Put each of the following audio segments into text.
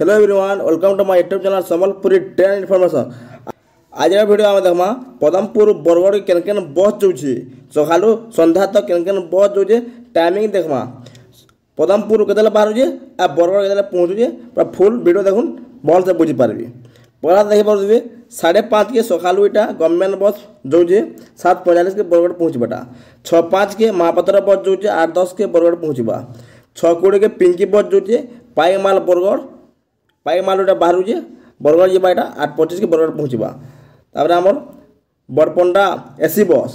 Hello everyone, welcome to my YouTube channel Sambalpuri train information. आज video आम देखमा पदमपुर बरगढ़ केन केन बस जाऊँगी सकालू संध्या तक केन केन बस जाऊे टाइमिंग देखमा। पदमपुर के बाहर आ बरगढ़ के पहुँचे पूरा फुल वीडियो देखुन भल से बुझीपारि। पहला देखी पारे 5:30 के सकालू इटा गवर्नमेंट बस जाऊे 7:45 के बरगढ़ पहुँचबाटा। 6:05 के महापात्र बस जाऊे 8:10 के बरगढ़ पहुँचबा। 6:20 के पिंकी बस जाऊे पाईमाल बरगढ़ पाईमाल बाहर बरगढ़ जावा 8:25 के बरगढ़ पहुँचबा। तापर आमर बड़पंडा एसी बस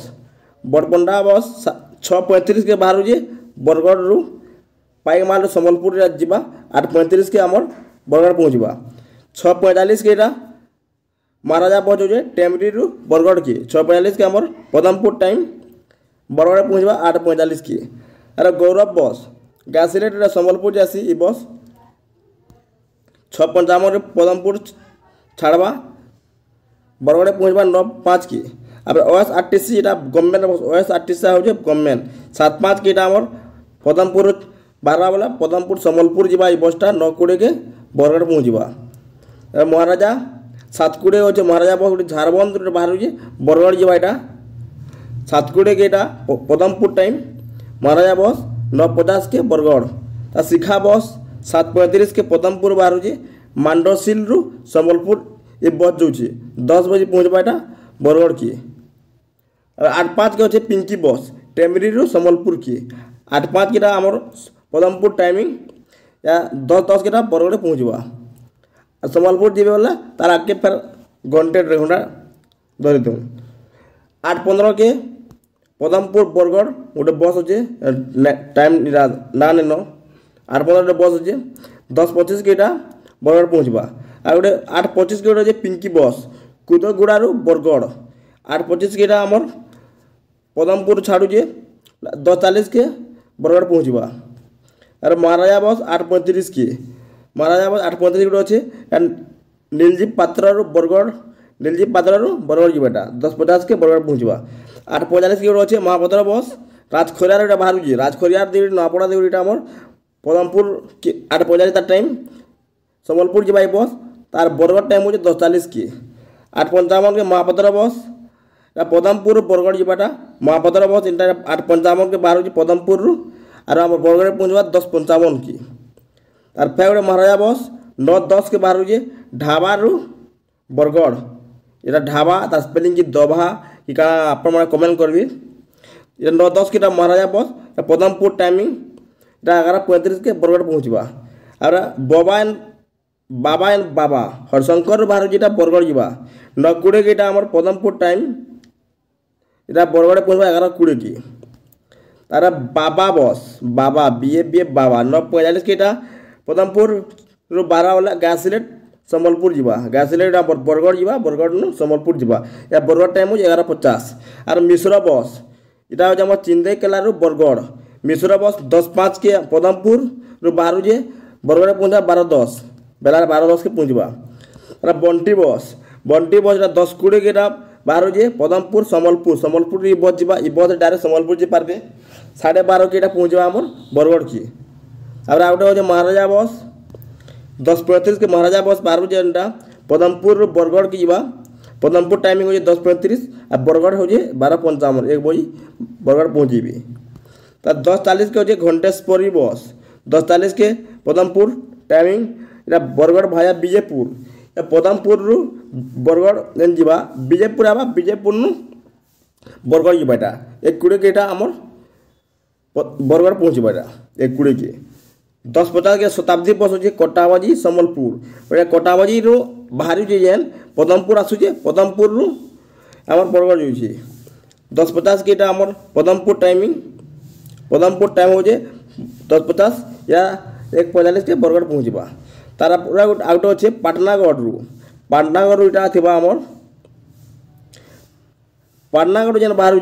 बड़पंडा बस 6:35 के बाहर बरगढ़ रु पाईमाल संबलपुर जावा 8:35 के आमर बरगढ़ पहुँचबा। 6:45 के इटा महाराजा बस जाऊे टेमरी रु बरगढ़ की 6:45 के आमर पदमपुर टाइम बरगढ़ पहुँचबा 8:45 की। अरे गौरव बस गासीलेट संबलपुर जासी बस 6:55 पदमपुर छाड़वा बरगढ़ पहुँचबा 9:05 की। अब OSRTC इटा गवर्नमेंट बस OSRTC हो गवर्नमेंट 7:05 के इटा आमर पदमपुर बारह वाला पदमपुर संबलपुर जावा बसटा 9:20 के बरगढ़ पहुँचबा। महाराजा 7:20 हो महाराजा बस झारबंद बाहर बरगढ़ जावा 7:20 के इटा पदमपुर टाइम महाराजा बस 9:50 के बरगढ़। शिखा बस 7:35 के पदमपुर बाहर मांडोसिल रु संबलपुर ये बस जाऊँगी 10 बजे पहुँचबा बरगढ़ की। 8:05 के पिंकी बस टेमरी रु संबलपुर की 8:05 के आमर पदमपुर टाइमिंग या 10:10 के बरगढ़ पहुँचबा। संबलपुर जीवे वाला तार आगे फिर घंटे 1.5 घंटा धरी दूँ। 8:15 के पदमपुर बरगढ़ गोटे बस अच्छे टाइम ना न 8:15 बस अच्छे 10:25 के इटा बरगढ़ पहुँचबा। आ गोटे 8:25 के गोटे पिंकी बस कुदगुड़ा रु बरगढ़ 8:25 के इटा आमर पदमपुर छाड़ूजे 10:40 के बरगढ़ पहुँचबा। अरे महाराजा बस 8:35 की महाराजा बस 8:35 गोटे अच्छे नीलजी पात्र रु बरगढ़ नीलजी पात्र रु बरगढ़ जावाटा 10:50 के बरगढ़ पहुँचबा। 8:45 के गोटे अच्छे महापात्र बस राजखरियार बाहर राजखरियार देवी नआपड़ा देवी आमर पदमपुर 8:45 तार टाइम संबलपुर जावा बस तार बरगढ़ टाइम हो 10:40 की। 8:55 के महापात्र बस पदमपुर बरगढ़ जावाटा महापात्र बस इनटा 8:55 के बाहर पदमपुर रु और आम बरगढ़ पहुँचबा 10:55 की। तार फिर गोटे महाराजा बस 9:10 के बाहर ढाबा रु बरगढ़ ये ढाबा तार स्पेलिंग की दभा कि क्या आप कमेंट करी। 9:10 के महाराजा बस पदमपुर टाइमिंग 11:35 के बरगढ़ पहुँचबा। और बाबा हरशंकर बाहर जेटा बरगढ़ जावा 9:20 के आमर पदमपुर टाइम इटा बरगढ़ पहुँचबा 11:20 की। तार बाबा बस बाबा BF बाबा 9:45 के पदमपुर रु 12 वाला गासीलेट संबलपुर जावा गासीलेट बरगढ़ जावा बरगढ़ नु संबलपुर जावा या बरगढ़ टाइम हो 11:50। और मिश्र बस इटा हो चिंदे केला रु बरगढ़ मिश्र बस 10:05 के पदमपुर रु बाहर बरगढ़ पहुँचा 12:10 बेला 12:10 के पहुँचबा। और बंटी बस 10:20 के बाहर पदमपुर संबलपुर ये बस जावा बस डायरेक्ट संबलपुर जी पारे 12:30 के पहुँचबा आमर बरगढ़ की। और आ गए महाराजा बस 10:35 के महाराजा बस बाहर जेनटा पदमपुर बरगढ़ की जावा पदमपुर टाइमिंग हो 10:35 और बरगढ़ हो 12:55 1 बजे बरगढ़ पहुँचीबी। तो 10:40 के हो घंटेश्वरी बस 10:40 के पदमपुर टाइमिंग इटा बरगढ़ भाया विजयपुर पदमपुर रु बरगढ़ जेन जावा विजयपुर आवा विजयपुर नु बरगढ़ जावा 1:20 के आमर बरगढ़ पहुँचबा 1:20 के। 10:50 के शताब्दी बस हो कटाबाजी संबलपुर कटाबाजी रु बाहर जेन पदमपुर आसुचे पदमपुर रु आमर बरगढ़ जाऊँगी 10:50 के आमर पदमपुर टाइमिंग पदमपुर टाइम हो 10:50 या 1:45 के बरगढ़ पहुँचबा। तार पूरा आउट अच्छे पाटनागढ़ रु इटा थिबा आमर पाटनागढ़ जेन बाहर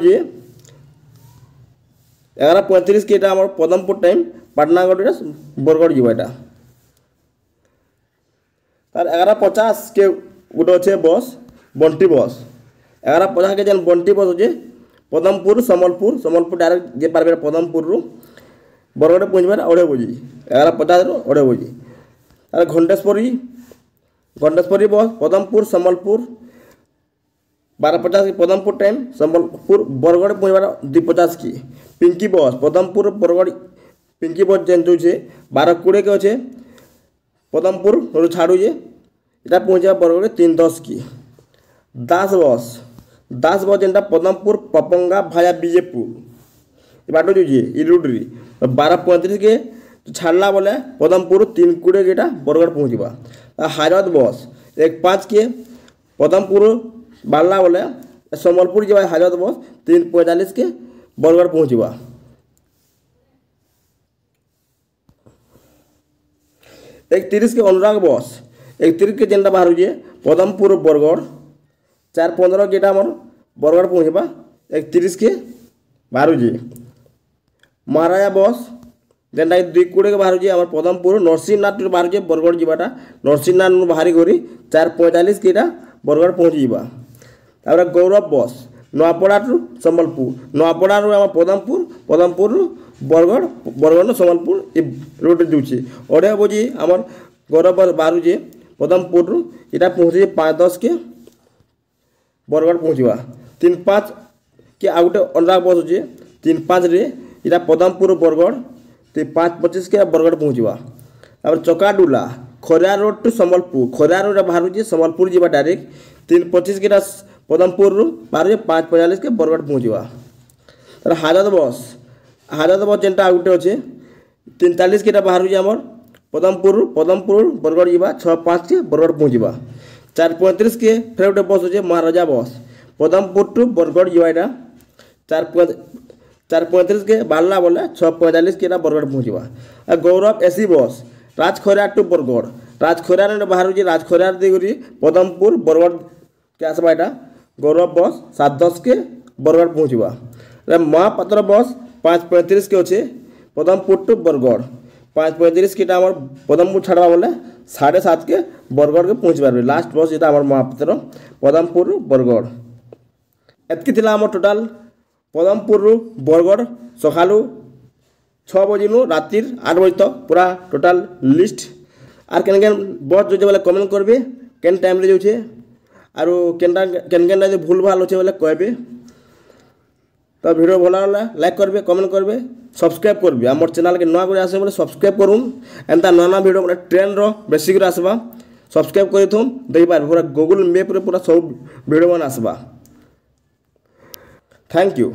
11:35 के आमर पदमपुर टाइम पाटनागढ़ बरगढ़ जावा। तार 11:50 के गोटे अच्छे बस बंटी बस 11:50 के जेन बंटी बस हो पदमपुर संबलपुर डायरेक्ट जे पारे पदमपुर रु बरगढ़ पहुँचबा 2:30 बजे 11:50 रु 2:30 बजे। ତାପରେ ଘଣ୍ଟେଶ୍ୱରୀ ବସ୍ ପଦମପୁର ସମ୍ବଲପୁର 12:50 ପଦମପୁର ଟାଇମ୍ ସମ୍ବଲପୁର ବରଗଡ଼ ପହଞ୍ଚିବାର 2:50 କି ପିଙ୍କି ବସ୍ ପଦମପୁର ବରଗଡ଼ ପିଙ୍କି ବସ୍ ଯେନ୍ ଯାଉଛେ 12:20 के अच्छे पदमपुर छाड़ुए इटा पहुँचा बरगढ़ 3:10 की दास बस जेनटा पदमपुर पपंगा भाया बीजेपुर बाट जुजे इरुड्री 12:35 के छाड़ला बोले पदमपुर 3:20 के बरगढ़ पहुँचवा हाजत बस 1:05 के पदमपुर बाड़ला बोले सम्बलपुर जावा हाजत बस 3:45 के बरगढ़ पहुँचवा 1:30 के अनुराग बस 1:30 के जेनटा बाहर जे पदमपुर बरगढ़ 4:15 के आमर बरगढ़ पहुँचवा 1:30 के बाहर जे महाराजा बस जेनटा 2:20 के बाहर जे आमर पदमपुर नरसिंहनाथ बाहर जे बरगढ़ जावाटा नरसिंहनाथ बाहरी करी 4:45 के बरगढ़ पहुँचवा तापर गौरव बस नआपड़ा टू सम्बलपुर नआपड़ा आम पदमपुर बरगढ़ सम्बलपुर ये रोड दूचे 2:30 बजे आम गौरव बस बाहर जे पदमपुर इटा पहुँचे 5:10 के बरगढ़ पहुँचवा 3:05 के आ गए अनुराग बस अच्छे 3:05 रे इटा पदमपुर बरगढ़ 5:25 के बरगढ़ पहुँचवा तापर चकाडुला खरिया road to Sambalpur Kharia road बाहर जे सम्बलपुर जावा डायरेक्ट 3:25 के पदमपुर बाहर 5:45 के बरगढ़ पहुँचवा तर हाजत बस जेनटा आउटे अच्छे 43 के बाहर जे आमर पदमपुर बरगढ़ जावा 6:05 के बरगढ़ पहुँचवा 4:35 के फिर गोटे बस अच्छे महाराजा बस पदमपुर टू बरगढ़ जावा 4:35 के बाहरला बोले 6:45 के बरगढ़ पहुँचवा गौरव एसी बस राजखरिया टू बरगढ़ राजखरिया बाहर जे राजखरिया देगरी पदमपुर बरगढ़ के आसवा यहाँ गौरव बस 7:10 के बरगढ़ पहुँचवा महापात्र बस 5:35 के अच्छे पदमपुर टू बरगढ़ 5:35 के आम पदमपुर छाड़ा बोले 7:30 के बरगढ़ के पहुँच पारे लास्ट बस यहाँ आम महापात्र पदमपुर बरगढ़ एतकी आम टोटाल पदमपुर बरगढ़ सकालू 6 बजे राति 8 बजे तक पूरा टोटाल लिस्ट आर केन बस जो बोले कमेंट करेंगे केन टाइम जाऊे आरो केन भूल भाल अच्छे बोले कहबे तो वीडियो भल लाइक करेंगे कमेंट करेंगे सब्सक्राइब करेंगे आम चैनल के नुआ आसे बोले सब्सक्राइब करूँ एंता नुआ वीडियो मतलब ट्रेन बेसिक आसवा सब्सक्राइब कर देखी पार पूरा गूगल मैप पूरा सब वीडियो मान आसवा थैंक यू।